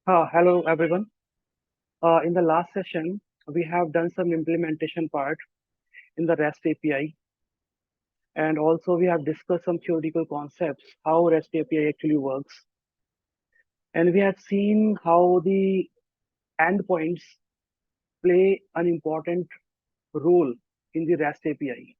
Hello everyone. In the last session, we have done some implementation part in the REST API, and also we have discussed some theoretical concepts, how REST API actually works. And we have seen how the endpoints play an important role in the REST API.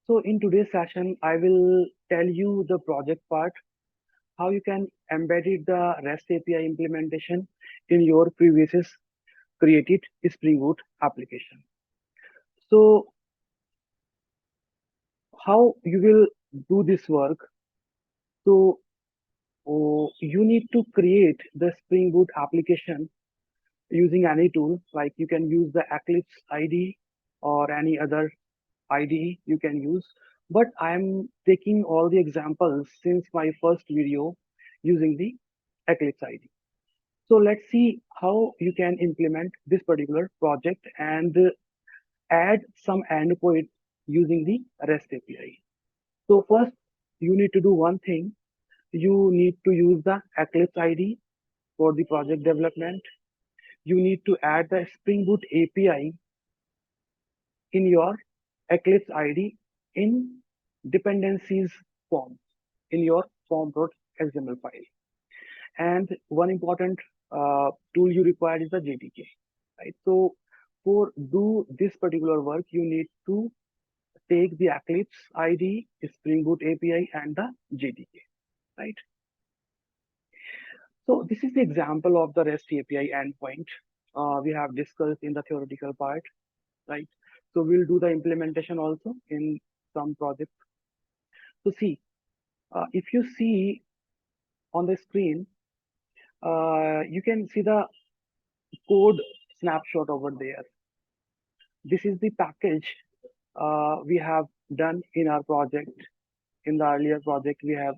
So in today's session, I will tell you the project part, how you can embed it the REST API implementation in your previous created Spring Boot application. So how you will do this work? So you need to create the Spring Boot application using any tool, like you can use the Eclipse IDE or any other IDE you can use. But I'm taking all the examples since my first video using the Eclipse IDE. So let's see how you can implement this particular project and add some endpoint using the REST API. So first, you need to do one thing. You need to use the Eclipse IDE for the project development. You need to add the Spring Boot API in your Eclipse IDE in dependencies form in your form.xml file. And one important tool you require is the JDK, right? So for do this particular work, you need to take the Eclipse IDE, Spring Boot API, and the JDK, right? So this is the example of the REST API endpoint we have discussed in the theoretical part, right? So we'll do the implementation also in some project. So see, if you see on the screen, you can see the code snapshot over there. This is the package we have done in our project. In the earlier project, we have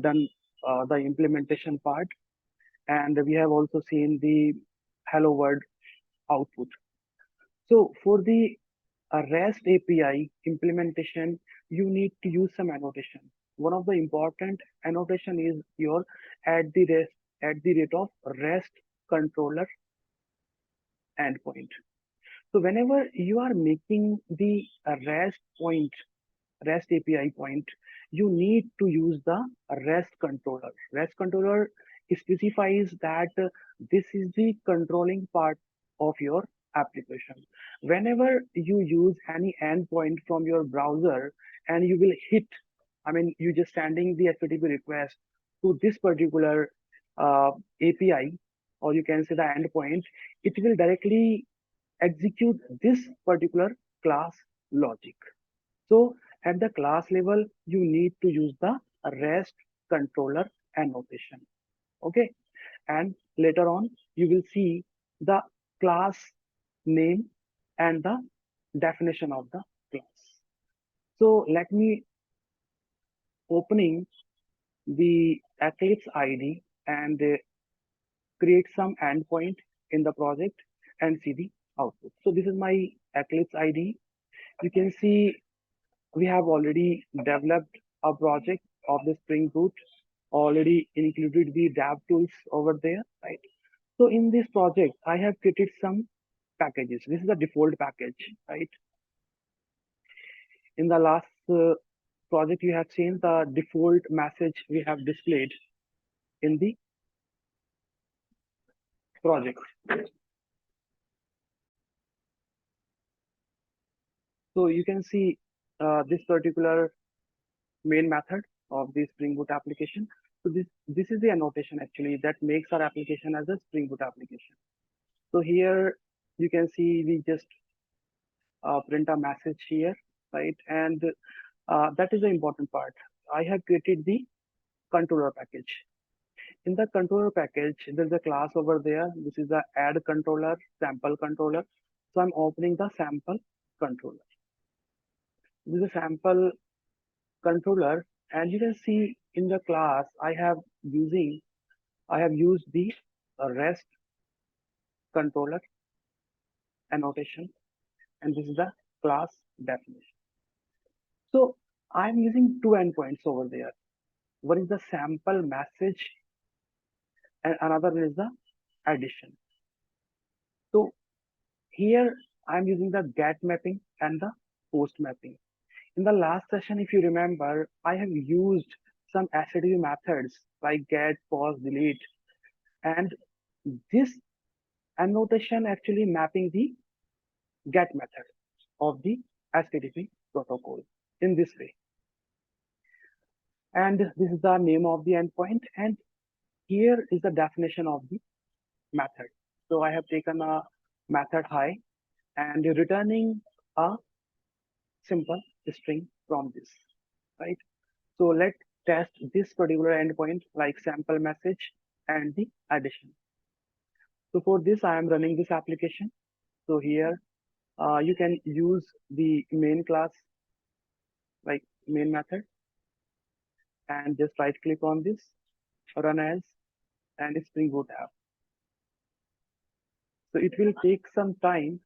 done the implementation part, and we have also seen the hello world output. So for the REST API implementation, you need to use some annotation. One of the important annotation is your at the rate of REST controller endpoint. So whenever you are making the REST API point, you need to use the REST controller. REST controller specifies that this is the controlling part of your application. Whenever you use any endpoint from your browser and you will hit, you just sending the HTTP request to this particular API, or you can say the endpoint, it will directly execute this particular class logic. So at the class level, you need to use the REST controller annotation. Okay. And later on, you will see the class name and the definition of the class. So let me opening the Eclipse IDE and create some endpoint in the project and see the output. So this is my Eclipse IDE. You can see we have already developed a project of the Spring Boot, already included the dev tools over there, right? So in this project, I have created some packages. This is the default package, right? In the last project, you have seen the default message we have displayed in the project. So you can see this particular main method of the Spring Boot application. So this is the annotation actually that makes our application as a Spring Boot application. So here you can see we just print a message here, right? And that is the important part. I have created the controller package. In the controller package, there's a class over there. This is the add controller, sample controller. So I'm opening the sample controller. This is a sample controller, and you can see in the class I have used the REST controller annotation, and this is the class definition. So I'm using two endpoints over there. One is the sample message and another is the addition. So here I'm using the get mapping and the post mapping. In the last session, if you remember, I have used some STD methods like get, pause, delete, and this annotation actually mapping the get method of the HTTP protocol in this way. And this is the name of the endpoint, and here is the definition of the method. So I have taken a method hi and returning a simple string from this, right? So let's test this particular endpoint like sample message and the addition. So for this, I am running this application. So here you can use the main class like main method and just right click on this, run as, and SpringBoot app. So it will take some time.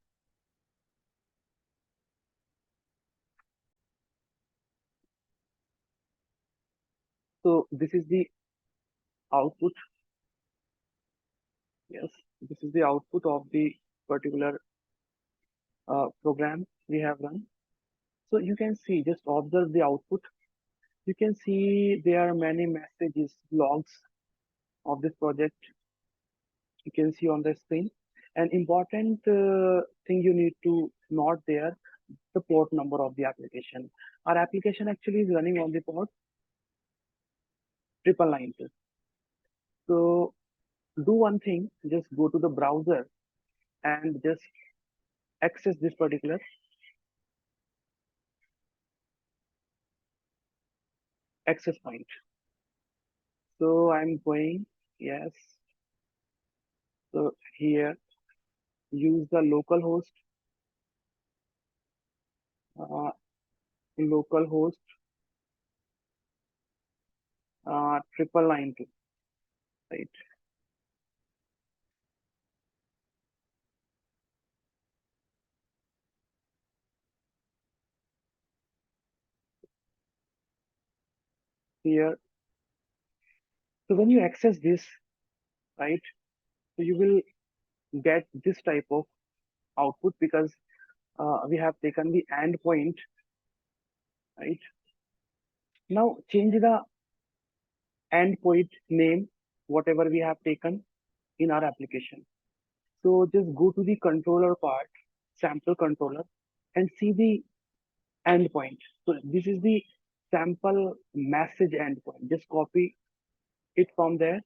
So this is the output. Yes, this is the output of the particular program we have run. So you can see, just observe the output. You can see there are many messages, logs of this project. You can see on the screen. An important thing you need to note there, the port number of the application. Our application actually is running on the port 999. So do one thing, just go to the browser and just access this particular access point. So I'm going, yes. So here, use the uh, localhost 999, right? Here, so when you access this, right, so you will get this type of output because we have taken the endpoint, right? Now change the endpoint name, whatever we have taken in our application. So just go to the controller part, sample controller, and see the endpoint. So this is the sample message endpoint. Just copy it from there,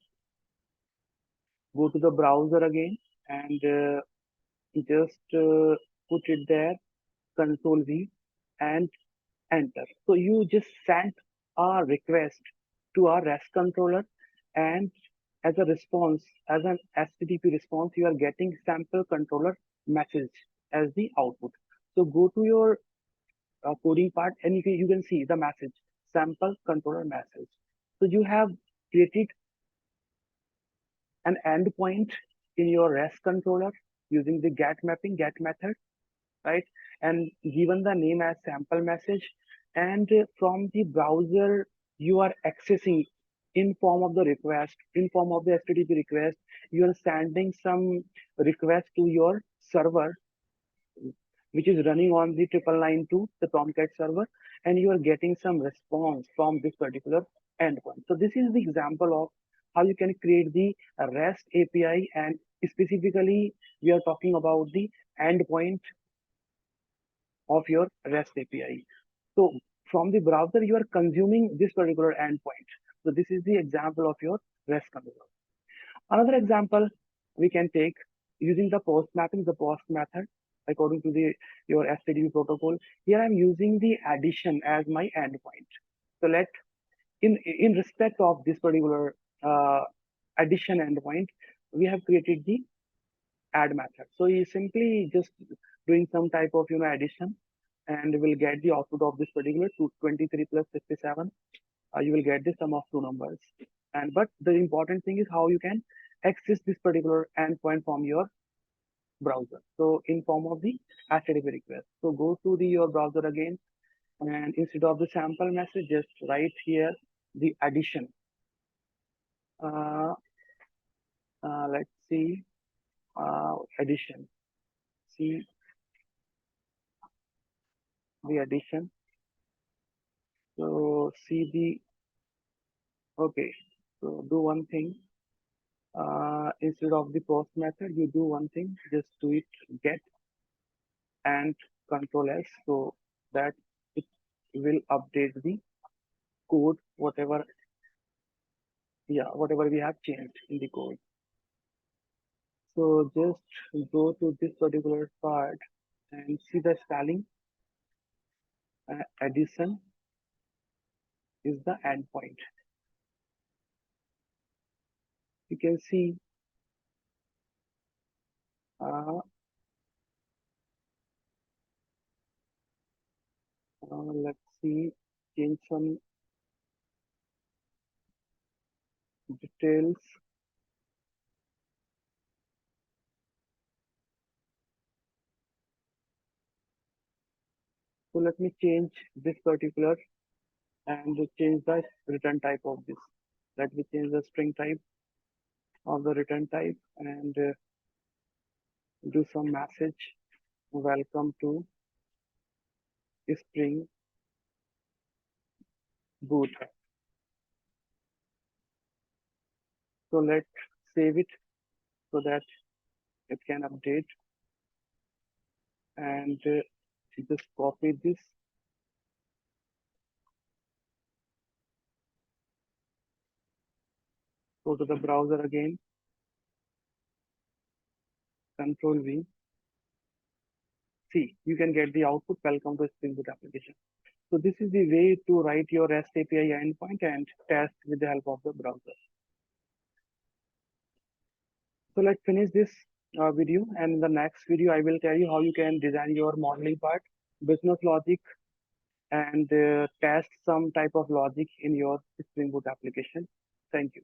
go to the browser again, and just put it there, Control V, and enter. So you just sent a request to our REST controller, and as a response, as an HTTP response, you are getting sample controller message as the output. So go to your coding part, and you can see the message, sample controller message. So you have created an endpoint in your REST controller using the get mapping, get method, right? And given the name as sample message, and from the browser you are accessing in form of the request, in form of the HTTP request, you are sending some request to your server, which is running on the 999, the Tomcat server, and you are getting some response from this particular endpoint. So this is the example of how you can create the REST API, and specifically we are talking about the endpoint of your REST API. So from the browser, you are consuming this particular endpoint. So this is the example of your REST controller. Another example we can take using the post mapping, the post method, according to the your HTTP protocol. Here I'm using the addition as my endpoint. So let in respect of this particular addition endpoint, we have created the add method. So you simply just doing some type of addition, and will get the output of this particular 23 plus 67. You will get the sum of two numbers. And but the important thing is how you can access this particular endpoint from your browser. So in form of the HTTP request. So go to your browser again, and instead of the sample message, just write here the addition. Uh, Let's see addition. See the addition. So see the okay. So do one thing. Instead of the post method, you do one thing. Just do it get and control S so that it will update the code whatever we have changed in the code. So just go to this particular part and see the spelling. Addition is the endpoint. You can see uh, let's see change some details. So let me change this particular and change the return type of this. Let me change the string type of the return type and do some message. Welcome to Spring Boot. So let's save it so that it can update and just copy this. Go to the browser again, Control V. See, you can get the output, welcome to Spring Boot application. So this is the way to write your REST API endpoint and test with the help of the browser. So let's finish this video, and in the next video, I will tell you how you can design your modeling part, business logic, and test some type of logic in your Spring Boot application. Thank you.